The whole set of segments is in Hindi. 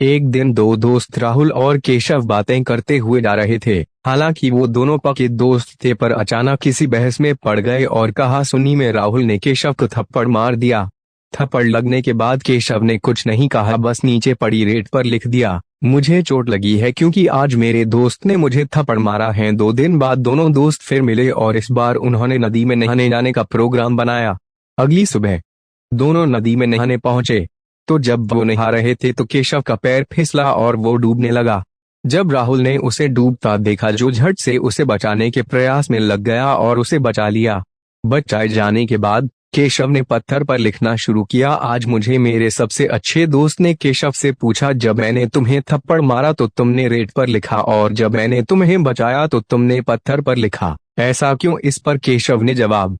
एक दिन दो दोस्त राहुल और केशव बातें करते हुए जा रहे थे। हालांकि वो दोनों पक्के दोस्त थे, पर अचानक किसी बहस में पड़ गए और कहा सुनी में राहुल ने केशव को थप्पड़ मार दिया। थप्पड़ लगने के बाद केशव ने कुछ नहीं कहा, बस नीचे पड़ी रेत पर लिख दिया, मुझे चोट लगी है क्योंकि आज मेरे दोस्त ने मुझे थप्पड़ मारा है। 2 दिन बाद दोनों दोस्त फिर मिले और इस बार उन्होंने नदी में नहाने जाने का प्रोग्राम बनाया। अगली सुबह दोनों नदी में नहाने पहुंचे, तो जब वो नहा रहे थे तो केशव का पैर फिसला और वो डूबने लगा। जब राहुल ने उसे डूबता देखा, जो झट से उसे बचाने के प्रयास में लग गया और उसे बचा लिया। बचाए जाने के बाद केशव ने पत्थर पर लिखना शुरू किया, आज मुझे मेरे सबसे अच्छे दोस्त ने केशव से पूछा, जब मैंने तुम्हें थप्पड़ मारा तो तुमने रेत पर लिखा और जब मैंने तुम्हें बचाया तो तुमने पत्थर पर लिखा, ऐसा क्यों? इस पर केशव ने जवाब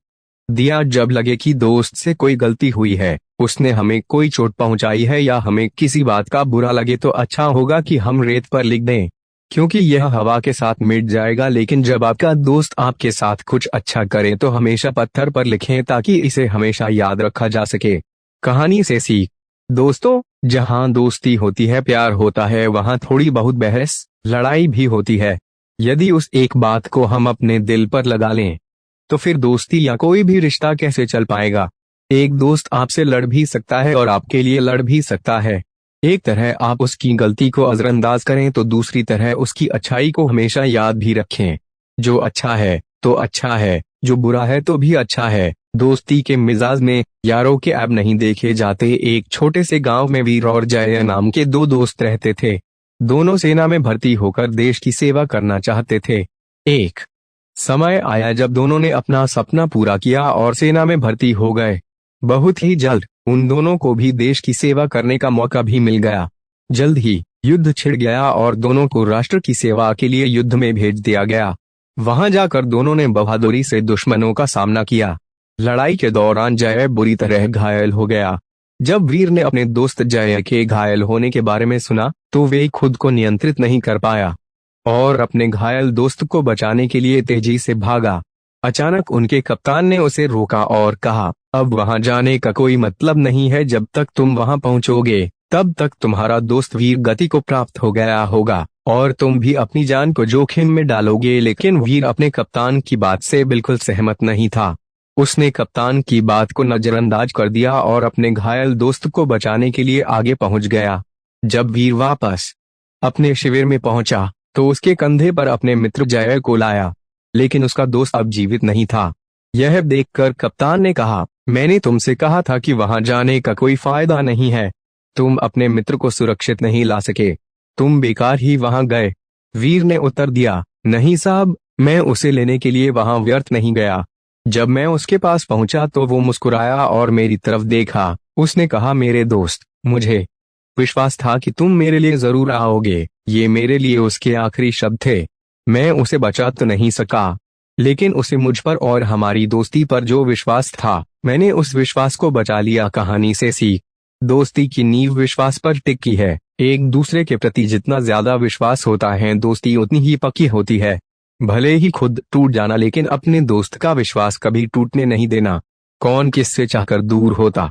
दिया, जब लगे कि दोस्त से कोई गलती हुई है, उसने हमें कोई चोट पहुंचाई है या हमें किसी बात का बुरा लगे तो अच्छा होगा कि हम रेत पर लिख दें, क्योंकि यह हवा के साथ मिट जाएगा। लेकिन जब आपका दोस्त आपके साथ कुछ अच्छा करे तो हमेशा पत्थर पर लिखें ताकि इसे हमेशा याद रखा जा सके। कहानी से सीख। दोस्तों, जहां दोस्ती होती है, प्यार होता है, वहां थोड़ी बहुत बहस लड़ाई भी होती है। यदि उस एक बात को हम अपने दिल पर लगा लें तो फिर दोस्ती या कोई भी रिश्ता कैसे चल पाएगा। एक दोस्त आपसे लड़ भी सकता है और आपके लिए लड़ भी सकता है। एक तरह आप उसकी गलती को नजरअंदाज करें तो दूसरी तरह उसकी अच्छाई को हमेशा याद भी रखें। जो अच्छा है तो अच्छा है, जो बुरा है तो भी अच्छा है। दोस्ती के मिजाज में यारों के ऐब नहीं देखे जाते। एक छोटे से गांव में वीर और जय नाम के दो दोस्त रहते थे। दोनों सेना में भर्ती होकर देश की सेवा करना चाहते थे। एक समय आया जब दोनों ने अपना सपना पूरा किया और सेना में भर्ती हो गए। बहुत ही जल्द उन दोनों को भी देश की सेवा करने का मौका भी मिल गया। जल्द ही युद्ध छिड़ गया और दोनों को राष्ट्र की सेवा के लिए युद्ध में भेज दिया गया। वहां जाकर दोनों ने बहादुरी से दुश्मनों का सामना किया। लड़ाई के दौरान जय बुरी तरह घायल हो गया। जब वीर ने अपने दोस्त जय के घायल होने के बारे में सुना तो वे खुद को नियंत्रित नहीं कर पाया और अपने घायल दोस्त को बचाने के लिए तेजी से भागा। अचानक उनके कप्तान ने उसे रोका और कहा, अब वहां जाने का कोई मतलब नहीं है। जब तक तुम वहां पहुंचोगे तब तक तुम्हारा दोस्त वीर गति को प्राप्त हो गया होगा और तुम भी अपनी जान को जोखिम में डालोगे। लेकिन वीर अपने कप्तान की बात से बिल्कुल सहमत नहीं था। उसने कप्तान की बात को नजरअंदाज कर दिया और अपने घायल दोस्त को बचाने के लिए आगे पहुंच गया। जब वीर वापस अपने शिविर में पहुंचा तो उसके कंधे पर अपने मित्र जय को लाया, लेकिन उसका दोस्त अब जीवित नहीं था। यह देखकर कप्तान ने कहा, मैंने तुमसे कहा था कि वहां जाने का कोई फायदा नहीं है। तुम अपने मित्र को सुरक्षित नहीं ला सके, तुम बेकार ही वहां गए। वीर ने उत्तर दिया, नहीं साहब, मैं उसे लेने के लिए वहां व्यर्थ नहीं गया। जब मैं उसके पास पहुंचा तो वो मुस्कुराया और मेरी तरफ देखा। उसने कहा, मेरे दोस्त, मुझे विश्वास था कि तुम मेरे लिए जरूर आओगे। ये मेरे लिए उसके आखिरी शब्द थे। मैं उसे बचा तो नहीं सका, लेकिन उसे मुझ पर और हमारी दोस्ती पर जो विश्वास था, मैंने उस विश्वास को बचा लिया। कहानी से सीख। दोस्ती की नींव विश्वास पर टिकी है। एक दूसरे के प्रति जितना ज्यादा विश्वास होता है, दोस्ती उतनी ही पक्की होती है। भले ही खुद टूट जाना, लेकिन अपने दोस्त का विश्वास कभी टूटने नहीं देना। कौन किससे चाहकर दूर होता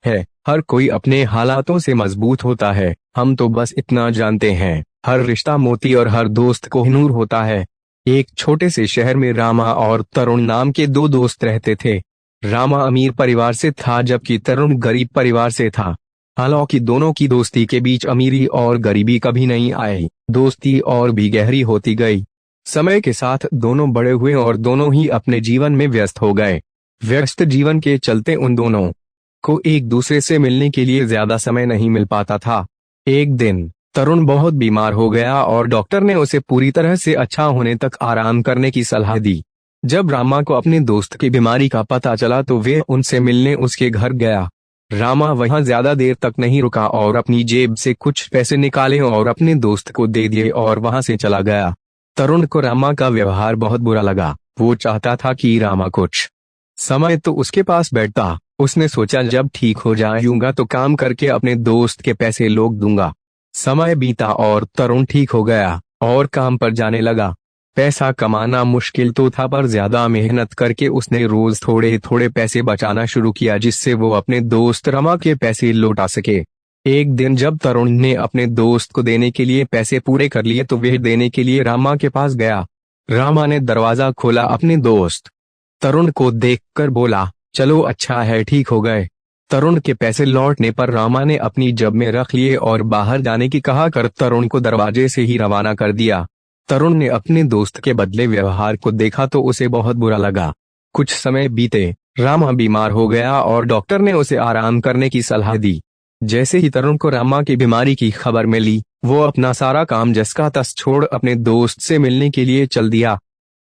है? हर कोई अपने हालातों से मजबूत होता है। हम तो बस इतना जानते हैं, हर रिश्ता मोती और हर दोस्त कोहिनूर होता है। एक छोटे से शहर में रामा और तरुण नाम के दो दोस्त रहते थे। रामा अमीर परिवार से था जबकि तरुण गरीब परिवार से था। हालांकि दोनों की दोस्ती के बीच अमीरी और गरीबी कभी नहीं आई। दोस्ती और भी गहरी होती गई। समय के साथ दोनों बड़े हुए और दोनों ही अपने जीवन में व्यस्त हो गए। व्यस्त जीवन के चलते उन दोनों को एक दूसरे से मिलने के लिए ज्यादा समय नहीं मिल पाता था। एक दिन तरुण बहुत बीमार हो गया और डॉक्टर ने उसे पूरी तरह से अच्छा होने तक आराम करने की सलाह दी। जब रामा को अपने दोस्त की बीमारी का पता चला तो वे उनसे मिलने उसके घर गया। रामा वहां ज्यादा देर तक नहीं रुका और अपनी जेब से कुछ पैसे निकाले और अपने दोस्त को दे दिए और वहां से चला गया। तरुण को रामा का व्यवहार बहुत बुरा लगा। वो चाहता था कि रामा कुछ समय तो उसके पास बैठता। उसने सोचा, जब ठीक हो जाऊंगा तो काम करके अपने दोस्त के पैसे लौट दूंगा। समय बीता और तरुण ठीक हो गया और काम पर जाने लगा। पैसा कमाना मुश्किल तो था, पर ज्यादा मेहनत करके उसने रोज थोड़े थोड़े पैसे बचाना शुरू किया, जिससे वो अपने दोस्त रमा के पैसे लौटा सके। एक दिन जब तरुण ने अपने दोस्त को देने के लिए पैसे पूरे कर लिए तो वह देने के लिए रामा के पास गया। रामा ने दरवाजा खोला अपने दोस्त तरुण को देखकर बोला, चलो अच्छा है ठीक हो गए। तरुण के पैसे लौटने पर रामा ने अपनी जेब में रख लिए और बाहर जाने की कहा कर तरुण को दरवाजे से ही रवाना कर दिया। तरुण ने अपने दोस्त के बदले व्यवहार को देखा तो उसे बहुत बुरा लगा। कुछ समय बीते, रामा बीमार हो गया और डॉक्टर ने उसे आराम करने की सलाह दी। जैसे ही तरुण को रामा की बीमारी की खबर मिली, वो अपना सारा काम जस का तस छोड़ अपने दोस्त से मिलने के लिए चल दिया।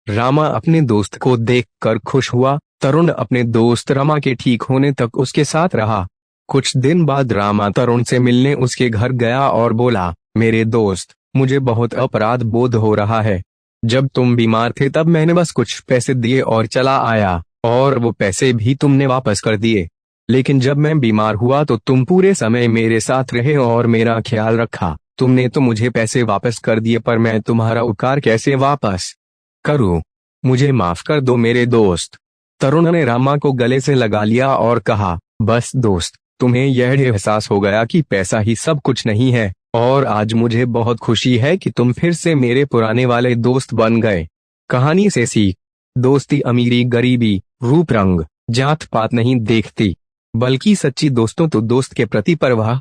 रामा अपने दोस्त को देखकर खुश हुआ। तरुण अपने दोस्त रामा के ठीक होने तक उसके साथ रहा। कुछ दिन बाद रामा तरुण से मिलने उसके घर गया और बोला, मेरे दोस्त, मुझे बहुत अपराध बोध हो रहा है। जब तुम बीमार थे तब मैंने बस कुछ पैसे दिए और चला आया, और वो पैसे भी तुमने वापस कर दिए। लेकिन जब मैं बीमार हुआ तो तुम पूरे समय मेरे साथ रहे और मेरा ख्याल रखा। तुमने तो मुझे पैसे वापस कर दिए, पर मैं तुम्हारा उपकार कैसे वापस करूं? मुझे माफ कर दो मेरे दोस्त। तरुण ने रामा को गले से लगा लिया और कहा, बस दोस्त, तुम्हें यह एहसास हो गया कि पैसा ही सब कुछ नहीं है, और आज मुझे बहुत खुशी है कि तुम फिर से मेरे पुराने वाले दोस्त बन गए। कहानी से सीख, दोस्ती अमीरी गरीबी रूप रंग जात पात नहीं देखती, बल्कि सच्ची दोस्तों तो दोस्त के प्रति परवाह